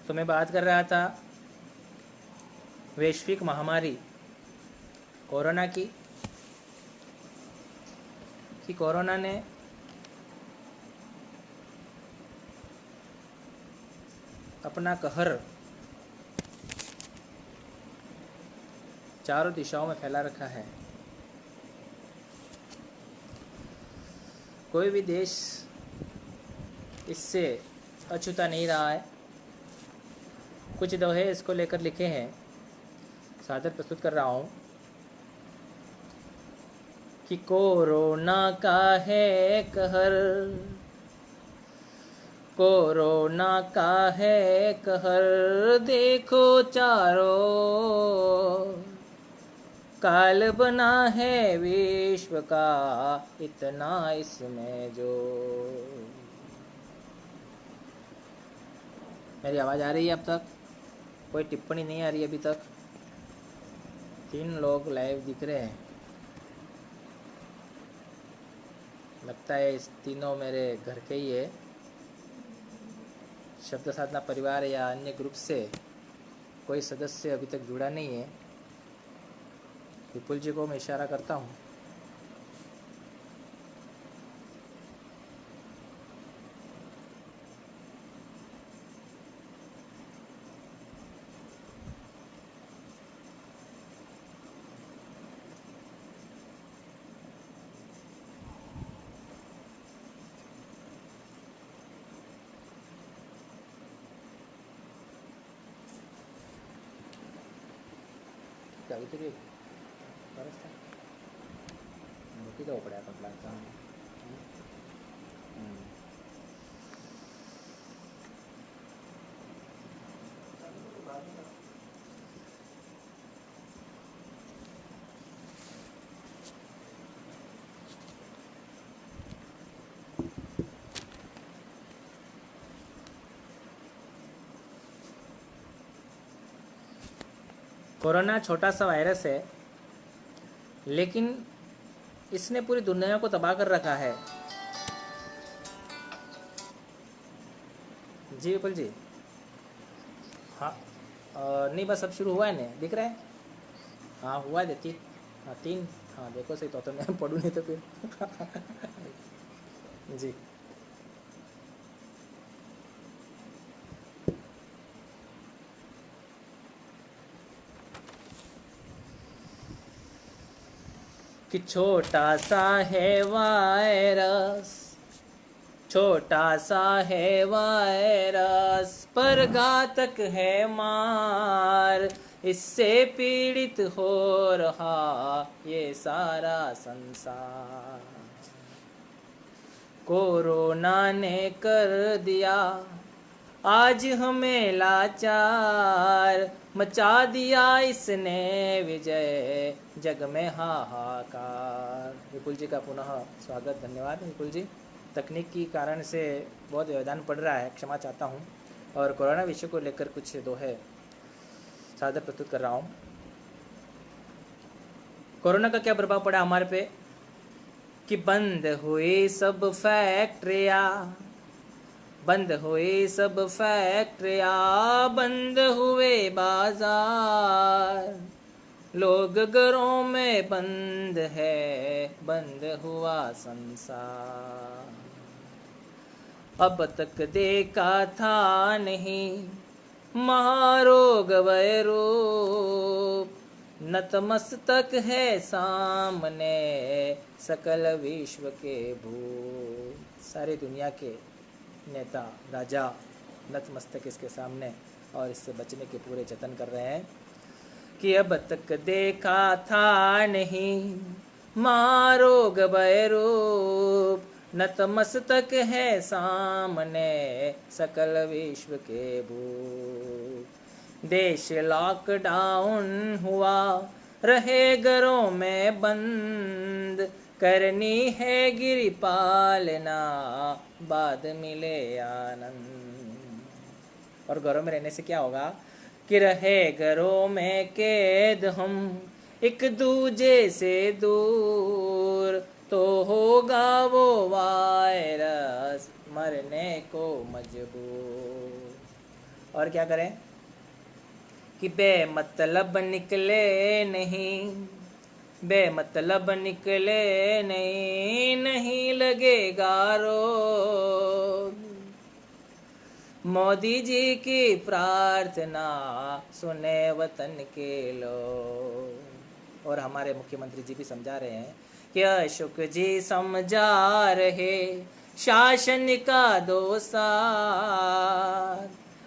तो मैं बात कर रहा था वैश्विक महामारी कोरोना की, कि कोरोना ने अपना कहर चारों दिशाओं में फैला रखा है। कोई भी देश इससे अछूता नहीं रहा है। कुछ दोहे इसको लेकर लिखे हैं, सादर प्रस्तुत कर रहा हूँ कि कोरोना का है कहर, कोरोना का है कहर, देखो चारों काल बना है विश्व का, इतना इसमें जो। मेरी आवाज़ आ रही है अब तक? कोई टिप्पणी नहीं आ रही अभी तक? 3 लोग लाइव दिख रहे हैं। लगता है इस तीनों मेरे घर के ही है। शब्द साधना परिवार या अन्य ग्रुप से कोई सदस्य अभी तक जुड़ा नहीं है। विपुल जी को मैं इशारा करता हूँ। काहीतरी बरंच मोठी धावपळ आहे आपला कोरोना छोटा सा वायरस है, लेकिन इसने पूरी दुनिया को तबाह कर रखा है। जी विपुल जी। हाँ नहीं, बस अब शुरू हुआ है ना, दिख रहा है? हाँ हुआ है, देखिए। हाँ 3, हाँ देखो सही तो मैं पढ़ूँ नहीं तो फिर जी। कि छोटा सा है वायरस, छोटा सा है वायरस, पर घातक है मार, इससे पीड़ित हो रहा ये सारा संसार। कोरोना ने कर दिया आज हमें लाचार, मचा दिया इसने विजय जग में हाहाकार। विपुल जी का पुनः स्वागत, धन्यवाद विपुल जी। तकनीक की कारण से बहुत व्यवधान पड़ रहा है, क्षमा चाहता हूँ। और कोरोना विषय को लेकर कुछ दोहे सादर प्रस्तुत कर रहा हूँ। कोरोना का क्या प्रभाव पड़ा हमारे पे? कि बंद हुई सब फैक्ट्रियाँ, बंद हुई सब फैक्ट्रियाँ, बंद हुए बाजार, लोग घरों में बंद है, बंद हुआ संसार। अब तक देखा था नहीं महारोग वैरूप, नतमस्तक है सामने सकल विश्व के भूत। सारी दुनिया के नेता राजा नतमस्तक इसके सामने और इससे बचने के पूरे जतन कर रहे हैं। कि अब तक देखा था नहीं महारोग वैरूप, नतमस्तक है सामने सकल विश्व के भूत। देश लॉकडाउन हुआ, रहे घरों में बंद, करनी है गिरी पालना, बाद मिले आनंद। और घरों में रहने से क्या होगा? कि रहे घरों में कैद हम एक दूजे से दूर, तो होगा वो वायरस मरने को मजबूर। और क्या करें कि बेमतलब निकले नहीं, बेमतलब निकले नहीं, नहीं लगेगा रोग। मोदी जी की प्रार्थना सुने वतन के लोग। और हमारे मुख्यमंत्री जी भी समझा रहे हैं कि अशोक जी समझा रहे शासन का दोषार,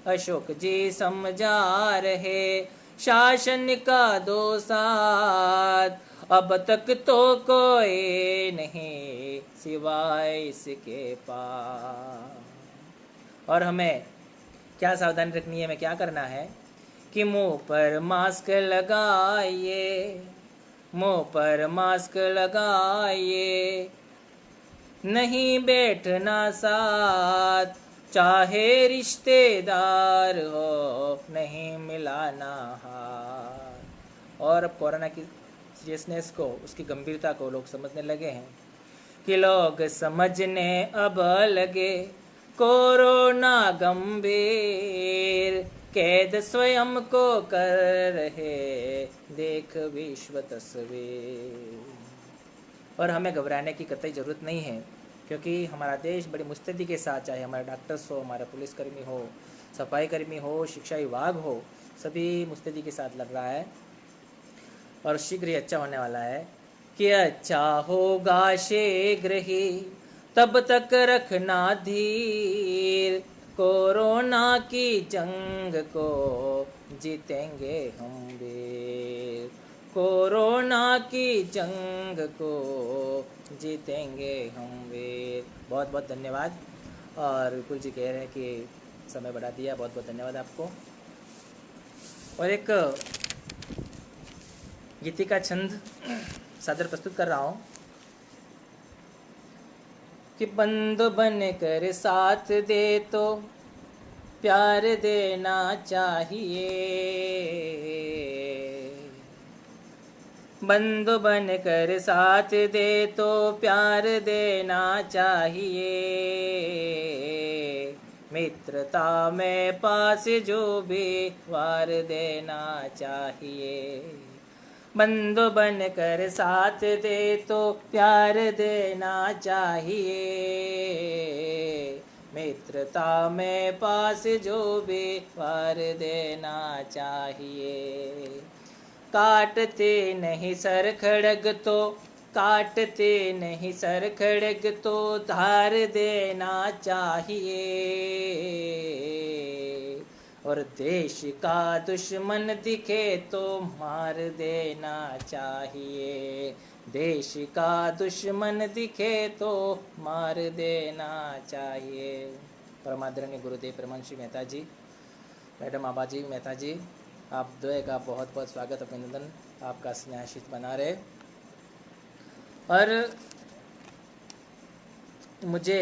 अशोक जी समझा रहे शासन का दोषार, अब तक तो कोई नहीं सिवाय इसके पास। और हमें क्या सावधानी रखनी है, हमें क्या करना है कि मुंह पर मास्क लगाइए, मुंह पर मास्क लगाइए, नहीं बैठना साथ, चाहे रिश्तेदार हो, नहीं मिलाना हाथ। और अब कोरोना की सीरियसनेस को, उसकी गंभीरता को लोग समझने लगे हैं कि लोग समझने अब लगे कोरोना गंभीर, कैद स्वयं को कर रहे देख विश्व तस्वीर। और हमें घबराने की कतई ज़रूरत नहीं है, क्योंकि हमारा देश बड़ी मुस्तैदी के साथ, चाहे हमारे डॉक्टर्स हो, हमारे पुलिसकर्मी हो, सफाई कर्मी हो, शिक्षा विभाग हो, सभी मुस्तैदी के साथ लड़ रहा है और शीघ्र ही अच्छा होने वाला है। कि अच्छा होगा शीघ्र ही, तब तक रखना धीर, कोरोना की जंग को जीतेंगे हम वीर, कोरोना की जंग को जीतेंगे हम वीर। बहुत बहुत धन्यवाद। और विपुल जी कह रहे हैं कि समय बढ़ा दिया, बहुत बहुत धन्यवाद आपको। और एक गीति का छंद सादर प्रस्तुत कर रहा हूँ कि बंधु बन कर साथ दे तो प्यार देना चाहिए, बंधु बन कर साथ दे तो प्यार देना चाहिए, मित्रता में पास जो भी वार देना चाहिए, बंधु बन कर साथ दे तो प्यार देना चाहिए, मित्रता में पास जो भी वार देना चाहिए। काटते नहीं सर खड़ग तो, काटते नहीं सर खड़ग तो धार देना चाहिए, और देश का दुश्मन दिखे तो मार देना चाहिए, देश का दुश्मन दिखे तो मार देना चाहिए। परमादरणीय गुरुदेव परमहंस मेहता जी, मैडम आबाजी मेहता जी, आप दोए का बहुत बहुत स्वागत, अभिनंदन, आपका स्नेहाशीष बना रहे। और मुझे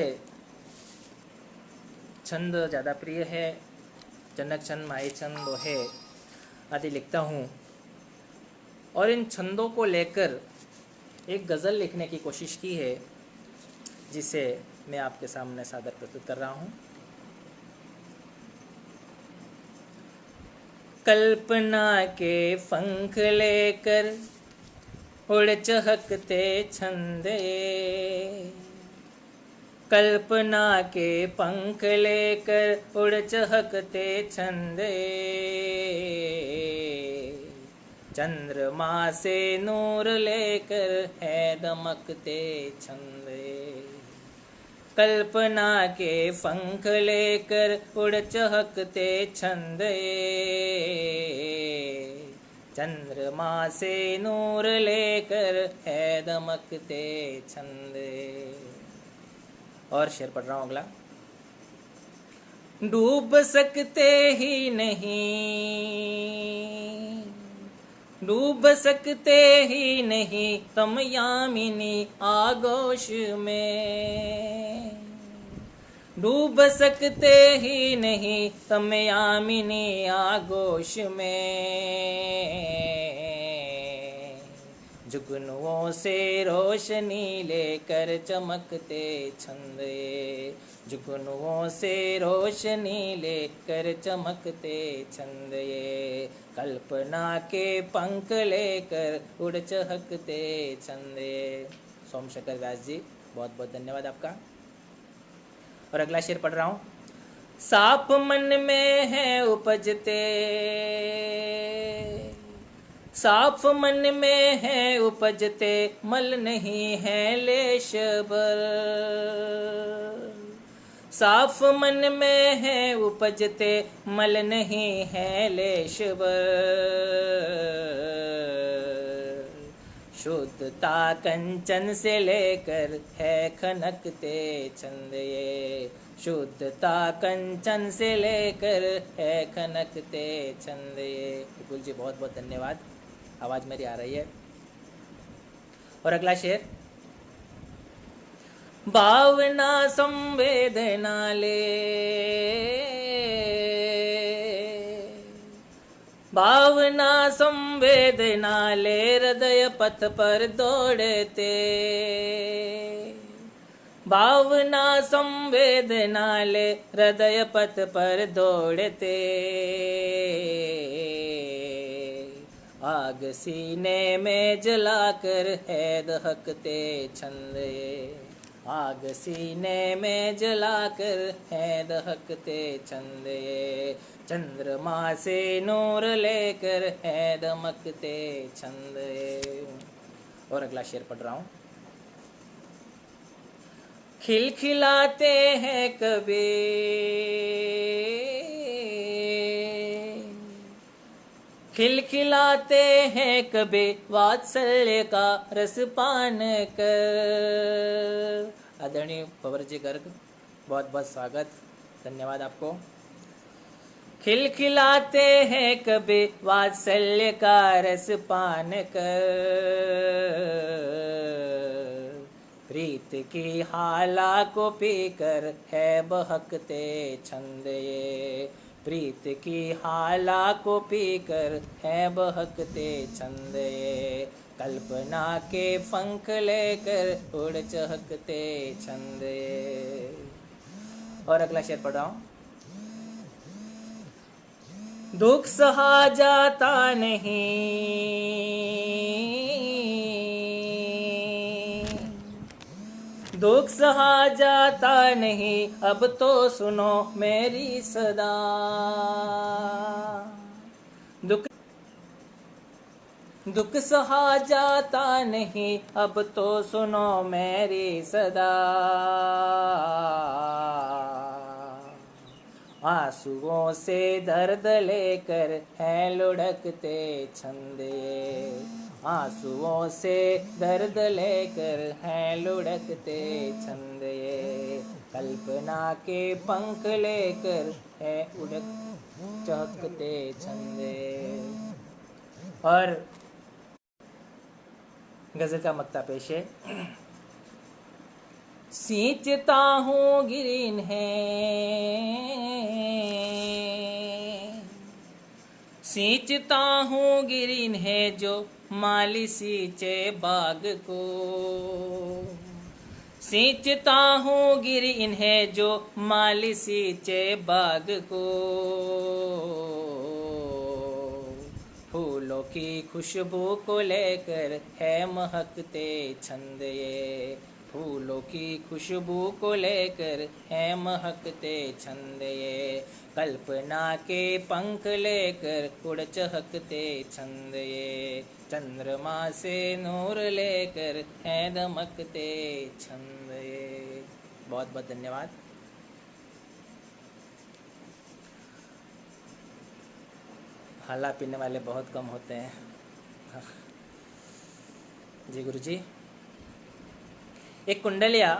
छंद ज़्यादा प्रिय है, जनक छंद, माही छंद, दोहे आदि लिखता हूँ, और इन छंदों को लेकर एक गज़ल लिखने की कोशिश की है, जिसे मैं आपके सामने सादर प्रस्तुत कर रहा हूँ। कल्पना के पंख लेकर उड़ चहकते छंदे, कल्पना के पंख लेकर उड़ चहकते छंदे, चंद्रमा से नूर लेकर है दमकते छंदे, कल्पना के पंख लेकर उड़ चहकते छंदे, चंद्रमा से नूर लेकर है दमकते छंदे। और शेर पढ़ रहा हूँ अगला। डूब सकते ही नहीं, डूब सकते ही नहीं तुम यामिनी आगोश में, डूब सकते ही नहीं तुम यामिनी आगोश में, जुगनुओं से रोशनी लेकर चमकते छंद ये, जुगनुओं से रोशनी लेकर चमकते छंद ये, कल्पना के पंख लेकर उड़ चहकते छंद ये। सोमशेखर व्यास जी, बहुत बहुत धन्यवाद आपका। और अगला शेर पढ़ रहा हूँ। साफ मन में है उपजते, साफ मन में है उपजते, मल नहीं है लेश भर। साफ मन में है उपजते, मल नहीं है लेश भर। शुद्धता कंचन से लेकर है खनकते छंद ये, शुद्धता कंचन से लेकर है खनकते छंद ये। विपुल जी बहुत बहुत धन्यवाद, आवाज मेरी आ रही है। और अगला शेर। भावना संवेदना ले, भावना संवेदना ले, हृदय पथ पर दौड़ते। भावना संवेदना ले, हृदय पथ पर दौड़ते। आग सीने में जलाकर है दहकते छंद ये, आग सीने में जलाकर है दहकते छंद ये। चंद्रमा से नूर लेकर है दमकते छंद ये। और अगला शेर पढ़ रहा हूँ। खिलखिलाते हैं कभी, खिलखिलाते हैं कभी, वात्सल्य का रस पान कर। आदरणीय पवर जी गर्ग, बहुत बहुत स्वागत, धन्यवाद आपको। खिलखिलाते हैं कभी, वात्सल्य का रस पान कर। प्रीत की हाला को पीकर है बहकते छंद ये, प्रीत की हाला को पीकर है बहकते छंद ये। कल्पना के पंख लेकर उड़ चहकते छंद ये। और अगला शेर पढ़ रहा हूँ। दुख सहा जाता नहीं, दुख सहा जाता नहीं, अब तो सुनो मेरी सदा। दुख सहा जाता नहीं, अब तो सुनो मेरी सदा। आंसुओं से दर्द लेकर है लुढ़कते छंद ये, आंसुओं से दर्द लेकर है लुढ़कते छंद ये। कल्पना के पंख लेकर है उड़क चहकते छंद ये। और गजल का मक्ता पेश है। सींचता हूँ गिरीन है, सींचता हूँ गिरीन है, जो माली सींचे बाग को। सींचता हूँ गिरीन है, जो माली सींचे बाग को। फूलों की खुशबू को लेकर है महकते छंद ये, फूलों की खुशबू को लेकर है महकते छंद ये। कल्पना के पंख लेकर उड़ चहकते छंद ये। चंद्रमा से नूर लेकर है दमकते छंद ये। बहुत बहुत धन्यवाद। हाला पीने वाले बहुत कम होते हैं। जी गुरु जी। एक कुंडलिया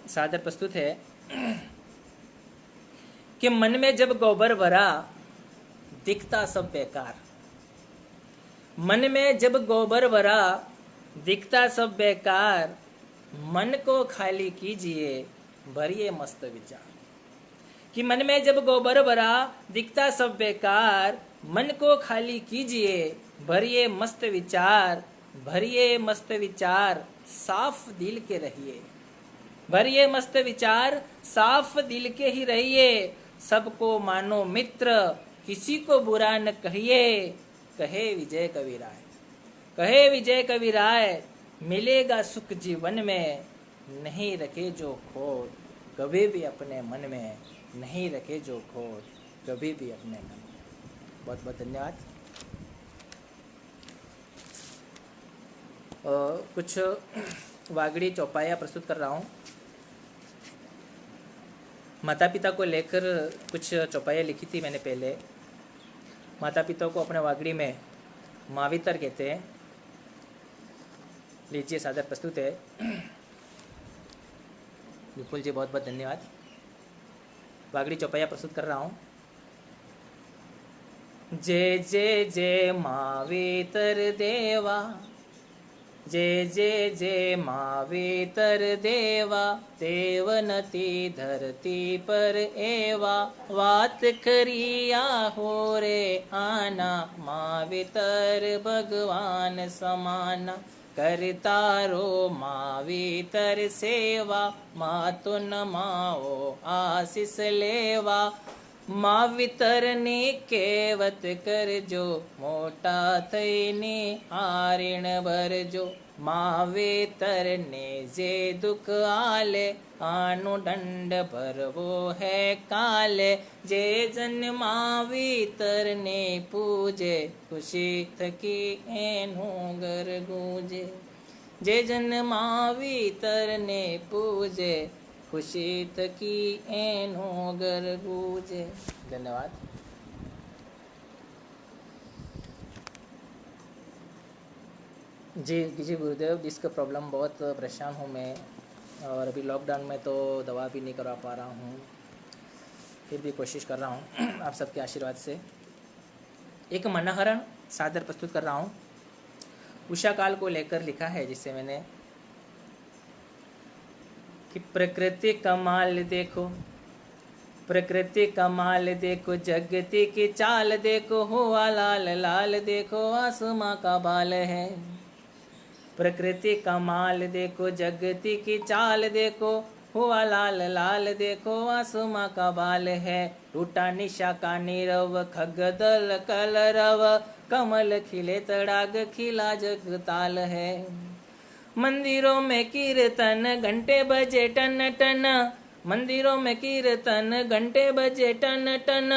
सादर प्रस्तुत है कि मन में जब गोबर भरा दिखता सब बेकार। मन में जब गोबर भरा दिखता सब बेकार, मन को खाली कीजिए भरिए मस्त विचार। कि मन में जब गोबर भरा दिखता सब बेकार, मन को खाली कीजिए भरिए मस्त विचार। भरिए मस्त विचार साफ दिल के रहिए, भरिए मस्त विचार साफ दिल के ही रहिए, सबको मानो मित्र किसी को बुरा न कहिए, कहे विजय कविराय, कहे विजय कविराय, मिलेगा सुख जीवन में, नहीं रखे जो खोट कभी भी अपने मन में, नहीं रखे जो खोट कभी भी अपने मन में। बहुत बहुत धन्यवाद। कुछ वागड़ी चौपाया प्रस्तुत कर रहा हूँ। माता पिता को लेकर कुछ चौपाया लिखी थी मैंने पहले। माता पिता को अपने वागड़ी में मावितर कहते हैं। लीजिए, सादर प्रस्तुत है। विपुल जी बहुत बहुत धन्यवाद। वागड़ी चौपाया प्रस्तुत कर रहा हूँ। जय जय जय मावितर देवा, जय जय जय मावितर देवा, देवनती धरती पर एवा, वात करिया हो रे आना, मावितर भगवान समाना, करतारो मावितर सेवा, मातो नमाओ आशीष लेवा, मावितर ने केवत कर जो, मोटा थईने आरिण भरजो, मावितर ने जे दुख आले, आनु दंड भरवो है काले, जे जन मावितर ने पूजे, खुशी थकी एनु घर गूंजे, जे जन मावितर ने पूजे, खुशी थकी एनो घर गूंजे। धन्यवाद। जी गुरुदेव, डिस्क प्रॉब्लम बहुत परेशान हूँ मैं, और अभी लॉकडाउन में तो दवा भी नहीं करवा पा रहा हूँ, फिर भी कोशिश कर रहा हूँ आप सबके आशीर्वाद से। एक मनहरण सादर प्रस्तुत कर रहा हूँ। उषा काल को लेकर लिखा है, जिससे मैंने कि प्रकृति कमाल देखो, प्रकृति कमाल देखो, जगती की चाल देखो, हुआ लाल लाल देखो, आसमां का बाल है। प्रकृति कमाल देखो, जगती की चाल देखो, हुआ लाल लाल देखो, आसमां का बाल है। टूटा निशा का नीरव, खगदल कलरव, कमल खिले तड़ाग खिला जगताल है। मंदिरों में कीर्तन घंटे बजे टन टन, मंदिरों में कीर्तन घंटे बजे टन टन,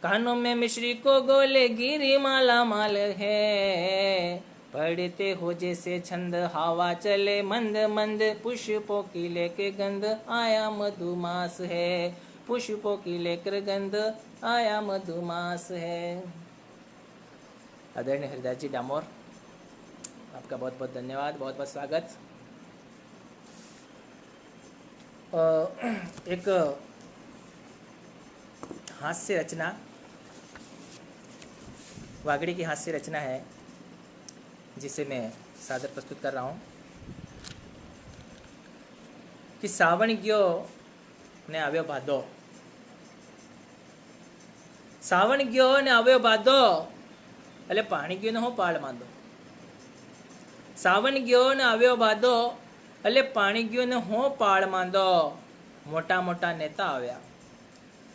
कानों में मिश्री को गोले गिरी माला माल है। पढ़ते हो जैसे छंद, हवा चले मंद मंद, पुष्पों की लेके गंध आया मधुमास है, पुष्पों की लेकर गंध आया मधुमास है। आदरणीय हरिदास जी डामोर, आपका बहुत बहुत धन्यवाद, बहुत बहुत स्वागत। एक हास्य रचना, वागड़ी की हास्य रचना है, जिसे मैं सादर प्रस्तुत कर रहा हूँ। कि सावण गयो ने आव्यो भादो, सावण गयो ने आव्यो भादो, એટલે પાણી ગયો ને હું પાળ માંદો। सावन गयो ने आव्यो भादो, એટલે પાણી ગયો ને હું પાળ માંદો। મોટા મોટા નેતા આવ્યા,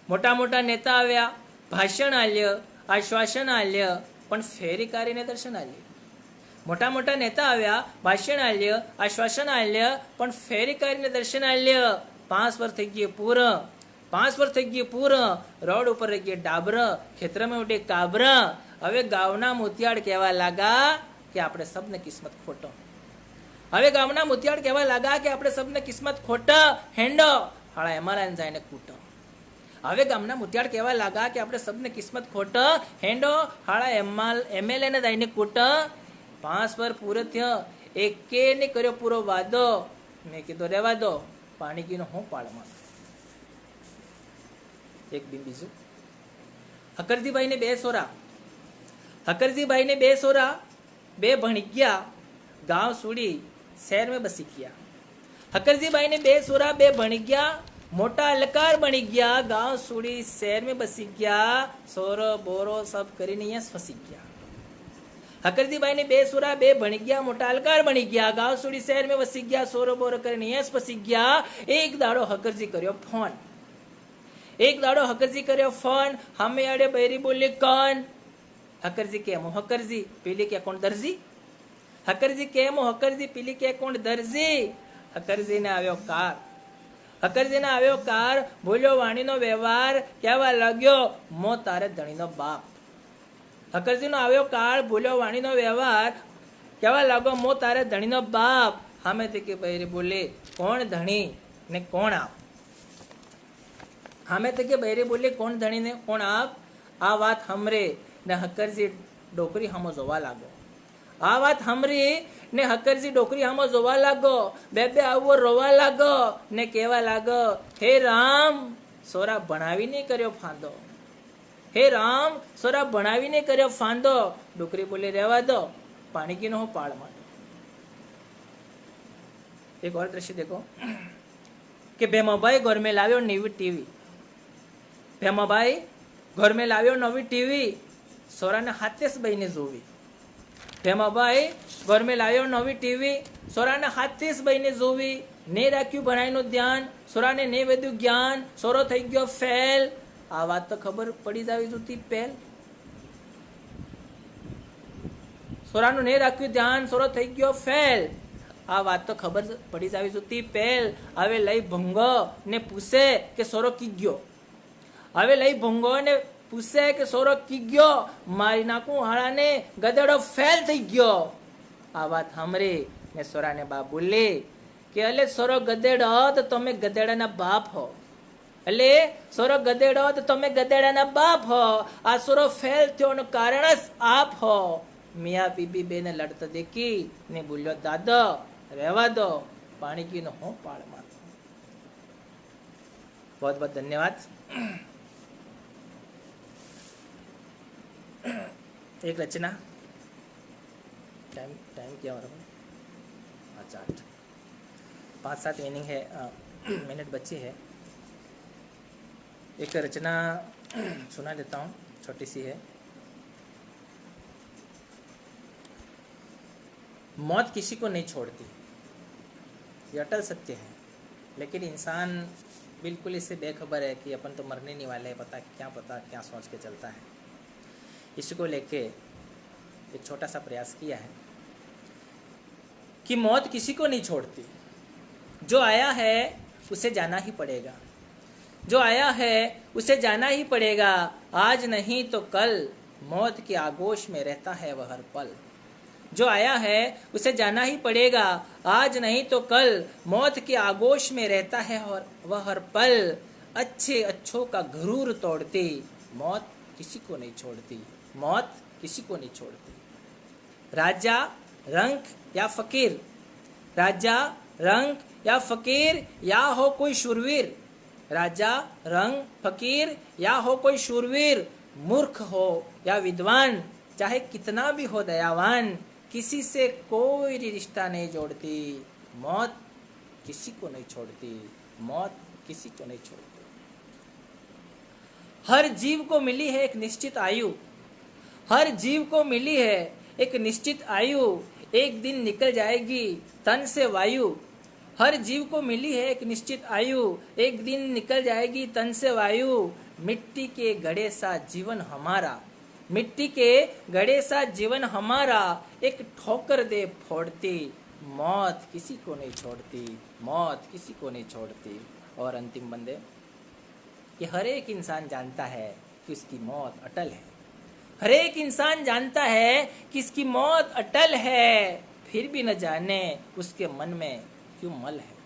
મોટા મોટા નેતા આવ્યા, ભાષણ આલ્ય, આશ્વાસન આલ્ય, પણ ફેરીકારીને દર્શન આલ્ય। મોટા મોટા નેતા આવ્યા, ભાષણ આલ્ય, આશ્વાસન આલ્ય, પણ ફેરીકારીને દર્શન આલ્ય। 5 વર્ષ થઈ ગયે પૂર, 5 વર્ષ થઈ ગયે પૂર, રોડ ઉપર રહી ગયે ડાબર, ખેતરમાં ઉડે કાબર। હવે ગાવના મોતિયાળ કહેવા લાગા કે આપણે સબને કિસ્મત ખોટો। હવે ગામના મોતિયાળ કહેવા લાગા કે આપણે સબને કિસ્મત ખોટા, હેંડો હાળા એમઆરઆઈ જાયને કૂટો। હવે ગામના મોતિયાળ કહેવા લાગા કે આપણે સબને કિસ્મત ખોટા, હેંડો હાળા એમએલએ ને જાયને કૂટો। 5 વર્ષ પૂરો થયો, એકે ને કર્યો પૂરો વાદો, મેં કીધું રહેવા દો, પાણી ગીનો હું પાળમાં। એક બીજું, હકરજીભાઈ ને 2 સોરા, हकरजी ने 2 सोरा, 2 भणिकिया, गांव सूड़ी शहर में बसी किया। हकरजी ने 2 सोरा, 2 भणिकिया, मोटा अलकार बनी गया, गांव सूड़ी शहर में बसी गया, सोरो बोरो सब करीने यहाँ फंसी गया। હકરજીભાઈ ને બે સુરા બે ભણી ગયા, મોટા અલકાર બની ગયા, ગાવ સુડી શહેર में વસી ગયા, સોરો બોરો કરીને યસ પસી ગયા. એક દાડો હકરજી કર્યો ફોન, એક દાડો હકરજી કર્યો ફોન, હમે આડે બૈરી બોલી કોણ? હકરજી કે હું હકરજી, પેલી કે કોણ દરજી? હકરજી કે હું હકરજી, પેલી કે કોણ દરજી? હકરજી ને આવ્યો કાર, હકરજી ને આવ્યો કાર, બોલ્યો વાણીનો વ્યવહાર કેવા લાગ્યો? મો તારે ધણીનો બાપ. હકરજી નો આવ્યો કાળ, બોલ્યો વાણીનો વ્યવહાર કેવા લાગો? મો તારે ધણીનો બાપ. સામેથી કે બૈરી બોલી કોણ ધણી ને કોણ આપ? સામેથી કે બૈરી બોલી કોણ ધણી ને કોણ આપ? આ વાત હમરે ને હકરજી ડોકરી હામો જોવા લાગો. આ વાત હમરી ને હકરજી ડોકરી હામો જોવા લાગો, બે બે આવો રોવા લાગો ને કેવા લાગો, હે રામ સોરા ભણાવીને કર્યો ફાંદો, હે રામ સોરા ભણાવીને કર્યો ફાંદો. ડોકરી બોલી રહેવા દો, पानी की न हो पाड़ मार. एक और दृश्य देखो कि ભેમાભાઈ ઘર में लाव्यो नवी टीवी. ભેમાભાઈ घर में लाव्यो नवी टीवी, सोराने हाथे से बहीने जोवी. ભેમાભાઈ घर में लाव्यो नवी टीवी, सोराने हाथे से बहीने जोवी. ने राख्યું ભણાઈનું ધ્યાન, સોરાને ને વેદ્યું જ્ઞાન, સોરો થઈ ગયો ફેલ. આ વાત તો ખબર પડી જાવી જોતી પહેલ. સોરાનું ને રાખ્યું ધ્યાન, સોરો થઈ ગયો ફેલ. આ વાત તો ખબર પડી જાવી જોતી પહેલ. હવે લઈ ભંગો ને પૂછે કે સોરો કી ગયો. હવે લઈ ભંગો ને પૂછે કે સોરો કી ગયો. મારી નાખું હાળાને, ગધેડો ફેલ થઈ ગયો. આ વાત સાંભળી ને સોરાને બા બોલી કે અલે સોરો ગધેડો તો તમે ગધેડાના બાપ હો. એટલે સોરો ગધેડો તો તમે ગધેડાના બાપ હો. આ સોરો ફેલ થયો નું કારણ જ આપ હો. મિયા બીબી બે ને લડતા દેખી ને બોલ્યો દાદા રહેવા દો, પાણી કી નો હું પાળ માર. बहुत बहुत धन्यवाद. एक रचना, टाइम टाइम क्या हो रहा है? अच्छा 5-7 मीनिंग है, मिनट बची है. एक रचना सुना देता हूँ, छोटी सी है. मौत किसी को नहीं छोड़ती, ये अटल सत्य है. लेकिन इंसान बिल्कुल इससे बेखबर है कि अपन तो मरने नहीं वाले, पता क्या सोच के चलता है. इसी को लेके एक छोटा सा प्रयास किया है कि मौत किसी को नहीं छोड़ती. जो आया है उसे जाना ही पड़ेगा, जो आया है उसे जाना ही पड़ेगा. आज नहीं तो कल मौत की आगोश में रहता है वह हर पल. जो आया है उसे जाना ही पड़ेगा, आज नहीं तो कल मौत की आगोश में रहता है वह हर पल. अच्छे अच्छों का घरूर तोड़ती, मौत किसी को नहीं छोड़ती, मौत किसी को नहीं छोड़ती. राजा रंक या फकीर, राजा रंक या फकीर या हो कोई शूरवीर, राजा रंग फकीर या हो कोई शूरवीर, मूर्ख हो या विद्वान, चाहे कितना भी हो दयावान, किसी से कोई रिश्ता नहीं जोड़ती, मौत किसी को नहीं छोड़ती, मौत किसी को नहीं छोड़ती. हर जीव को मिली है एक निश्चित आयु, हर जीव को मिली है एक निश्चित आयु, एक दिन निकल जाएगी तन से वायु. हर जीव को मिली है एक निश्चित आयु, एक दिन निकल जाएगी तन से वायु. मिट्टी के घड़े सा जीवन हमारा, मिट्टी के घड़े सा जीवन हमारा, एक ठोकर दे फोड़ती, मौत किसी को नहीं छोड़ती, मौत किसी को नहीं छोड़ती. और अंतिम बंदे, ये हर एक इंसान जानता है कि उसकी मौत अटल है. हर एक इंसान जानता है कि इसकी मौत अटल है, फिर भी न जाने उसके मन में क्यों मल है.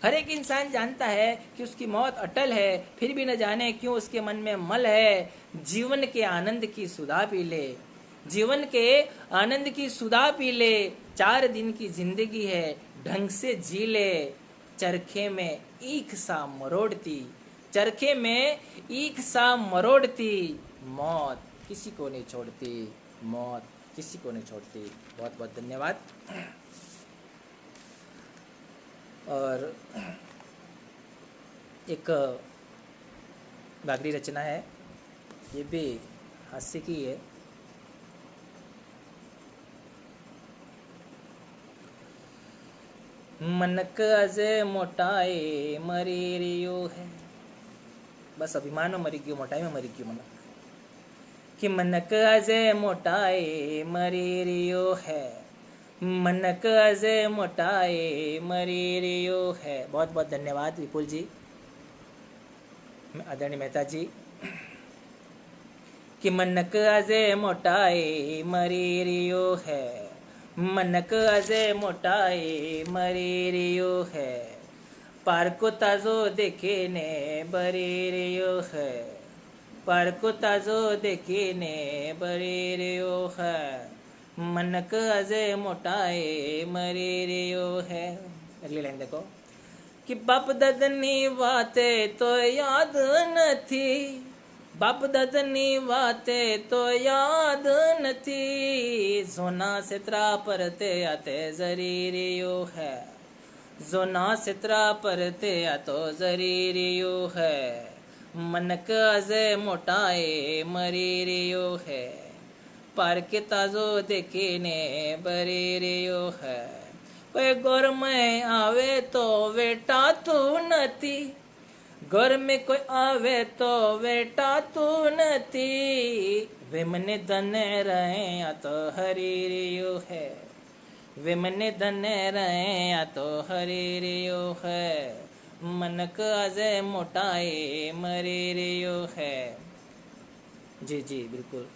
हर एक इंसान जानता है कि उसकी मौत अटल है, फिर भी न जाने क्यों उसके मन में मल है. जीवन के आनंद की सुधा पी ले, जीवन के आनंद की सुधा पी ले. 4 दिन की जिंदगी है, ढंग से जी ले. चरखे में ईख सा मरोड़ती, चरखे में ईख सा मरोड़ती, मौत किसी को नहीं छोड़ती, मौत किसी को नहीं छोड़ती. बहुत बहुत धन्यवाद. और एक बागरी रचना है, ये भी हास्य की है. मनक अजे मोटाए मरी रियो है। बस अभिमान में मरी गयो, मोटाई में मरी गयो मनक। कि मनक अजे मोटाए मरी रियो है, मनक अजे मोटाए मरी रियो है। बहुत बहुत धन्यवाद विपुल जी, आदरणीय मेहता जी। कि मनक अजे मोटाए मरी रियो है, मनक अजे मोटाए मरी रियो है। पार को ताजो देखे ने बरी रियो है, पार को ताजो देखे ने बरी रियो है। मनक अजे मोटाए मरी रियो है। अगली लाइन देखो। कि बाप दादनी वाते तो याद नथी, बाप दादनी वाते तो याद नथी। जोना सित्रा परते आते जरीरियो है, जोना सित्रा परते आतो जरीरियो है। मनक अजे मोटाए मरी रियो है, पार के ताजो देखे ने बरी रियो है। कोई गोर में आवे तो बेटा तू नती, घर में कोई आवे तो बेटा तू नती। वे मने धन रहे या तो हरी रियो है, वे मने धन रहे या तो हरी रियो है। मनक अजे मोटाए मरी रियो है। जी जी बिल्कुल।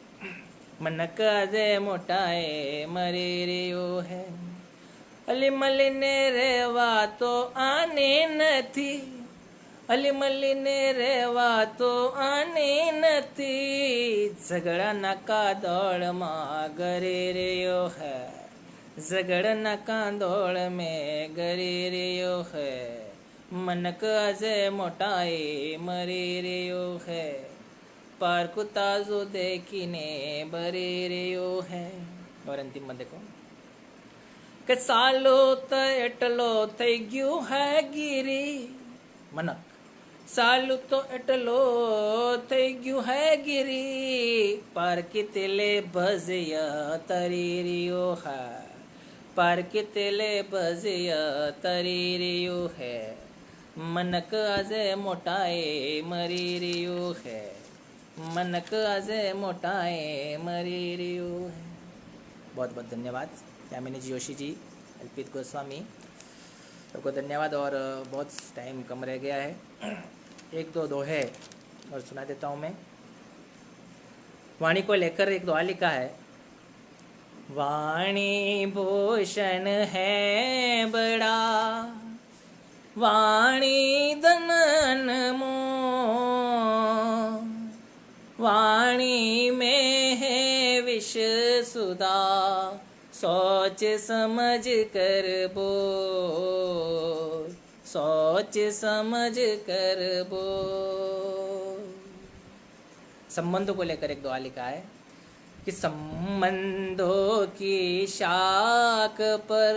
मनक अजे मोटाए मरी रियो है। अली मलिने रेवा तो आने नथी, अली मलिने रेवा तो आने नथी। झगड़ा नका दौड़ मां गरे रियो है, झगड़ा नका दौड़ में गरे रियो है। मनक अजे मोटाए मरी रियो है, पार को ताजो देखीने बरे रियो है। और अंतिम में देखो। के सालो तो एटलो थई गयो है गिरी, मनक सालू तो एटलो थई गयो है गिरी। पार के तेले बजिया तरी रियो है, पार के तेले बजिया तरी रियो है। मनक अजे मोटाए मरी रियो है, मनक अजे मोटाए मरी रियो है। बहुत बहुत धन्यवाद यामिनी जी, जोशी जी, अल्पित गोस्वामी, सबको धन्यवाद। और बहुत टाइम कम रह गया है, एक दो दोहे और सुना देता हूँ मैं। वाणी को लेकर एक दोहा लिखा है। वाणी भूषण है बड़ा, वाणी धनन मोह, वाणी में है विष सुधा, सोच समझ कर बोल, सोच समझ कर बोल। संबंधों को लेकर एक दुआ लिखा है कि संबंधों की शाख पर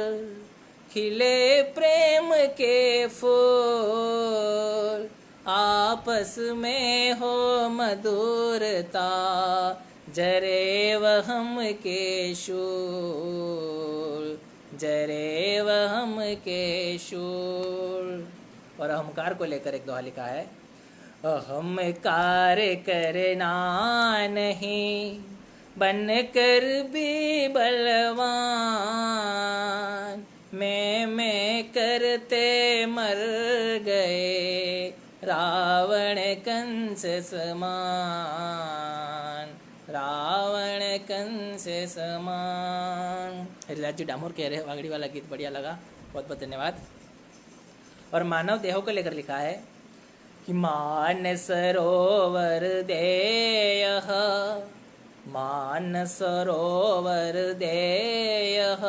खिले प्रेम के फूल, आपस में हो मधुरता, जरे वहम के शूल, जरे वहम के शूल। और अहंकार को लेकर एक दोहा लिखा है। अहंकार करना नहीं, बन कर भी बलवान, मैं करते मर गए रावण कंस समान, रावण कंस समान। हरिलाल जी डामोर कह रहे वागड़ी वाला गीत बढ़िया लगा, बहुत बहुत धन्यवाद। और मानव देहों को लेकर लिखा है कि मान सरोवर देयः, मान सरोवर देयः,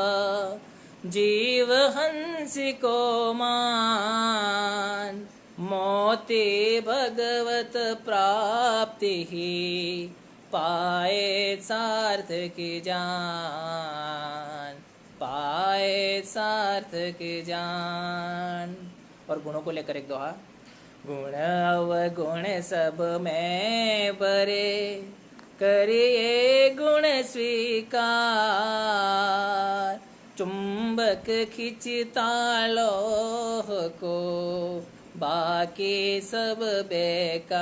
जीव हंसी को मान, मोती भगवत प्राप्ति ही, पाए सार्थक जान, पाए सार्थक जान। और गुणों को लेकर एक दोहा। गुण अवगुण सब में बरे, करिए गुण स्वीकार, चुंबक खिंचता लौह को, बाकी सब बेकार,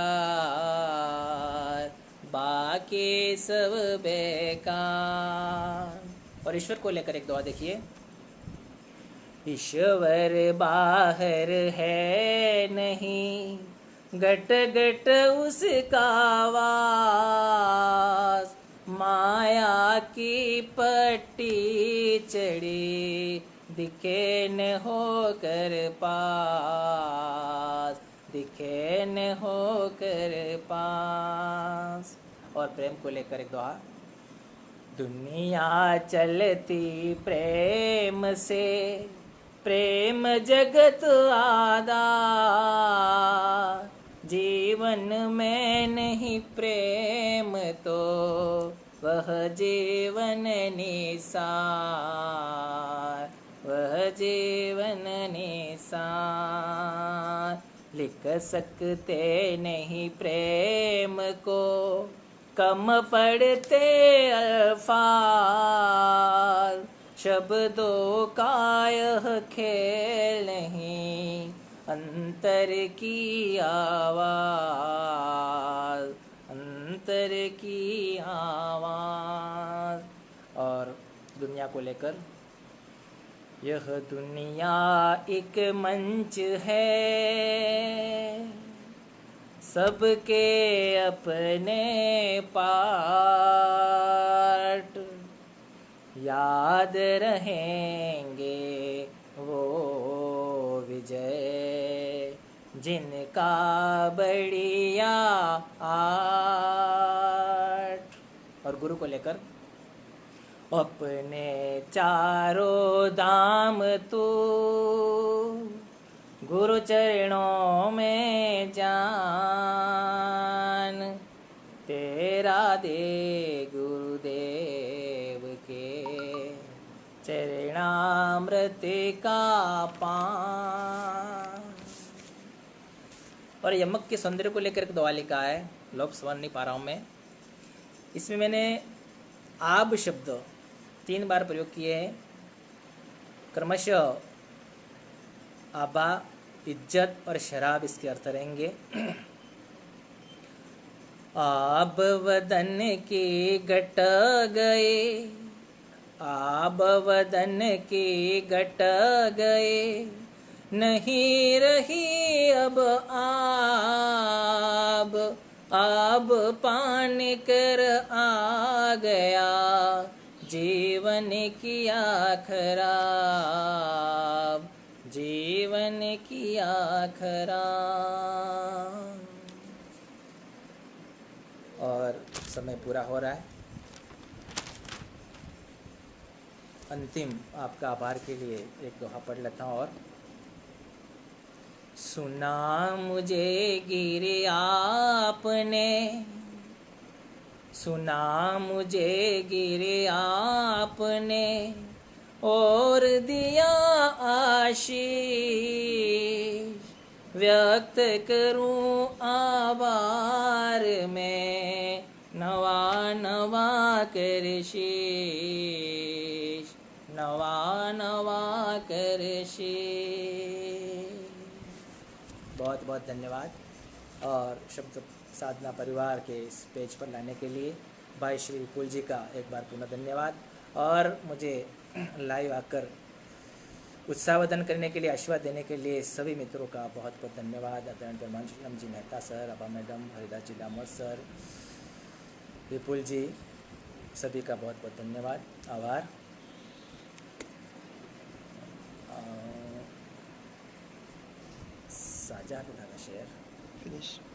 बाकी सब बेकार। और ईश्वर को लेकर एक दुआ देखिए। ईश्वर बाहर है नहीं, घट घट उसका वास, माया की पट्टी चढ़ी, दिखे न होकर पास, दिखे न होकर पास। और प्रेम को लेकर एक दुआ। दुनिया चलती प्रेम से, प्रेम जगत आधार, जीवन में नहीं प्रेम तो वह जीवन निसार, वह जीवन निसार। लिख सकते नहीं प्रेम को, कम पड़ते अल्फाज, शब्दों का यह खेल नहीं, अंतर की आवाज़, अंतर की आवाज़। और दुनिया को लेकर, यह दुनिया एक मंच है, सबके अपने पार्ट, याद रहेंगे वो विजय जिनका बढ़िया आर्ट। और गुरु को लेकर, अपने चारों धाम तू, गुरु चरणों में जान, तेरा दे गुरुदेव के चरणामृत का पान। और यमक के सौंदर्य को लेकर एक दुआ लिखा है, लोग समझ नहीं पा रहा हूँ मैं। इसमें मैंने आब शब्द 3 बार प्रयोग किए हैं। क्रमशः आबा, इज्जत और शराब इसके अर्थ रहेंगे। आब वदन की घट गए, आब वदन की घट गए, नहीं रही अब आब, आब पान कर आ गया, जीवन किया खराब, जीवन किया खराब। और समय पूरा हो रहा है। अंतिम आपका आभार के लिए एक दोहा पढ़ लेता हूँ। और सुना मुझे गिरे आपने, सुना मुझे गिरे आपने, और दिया आशीष, व्यक्त करूं आभार में, नवा नवा कर शीश, नवा नवा कर शीश। बहुत बहुत धन्यवाद। और शब्द साधना परिवार के इस पेज पर लाने के लिए भाई श्री विपुल जी का एक बार पुनः धन्यवाद। और मुझे लाइव आकर उत्साहवर्धन करने के लिए, आशीर्वाद देने के लिए सभी मित्रों का बहुत बहुत धन्यवाद। आदरणीय परमानंद जी मेहता सर, अबा मैडम, हरिदास जी दामोद सर, विपुल जी, सभी का बहुत बहुत धन्यवाद, आभार। साझा शेयर फिनिश।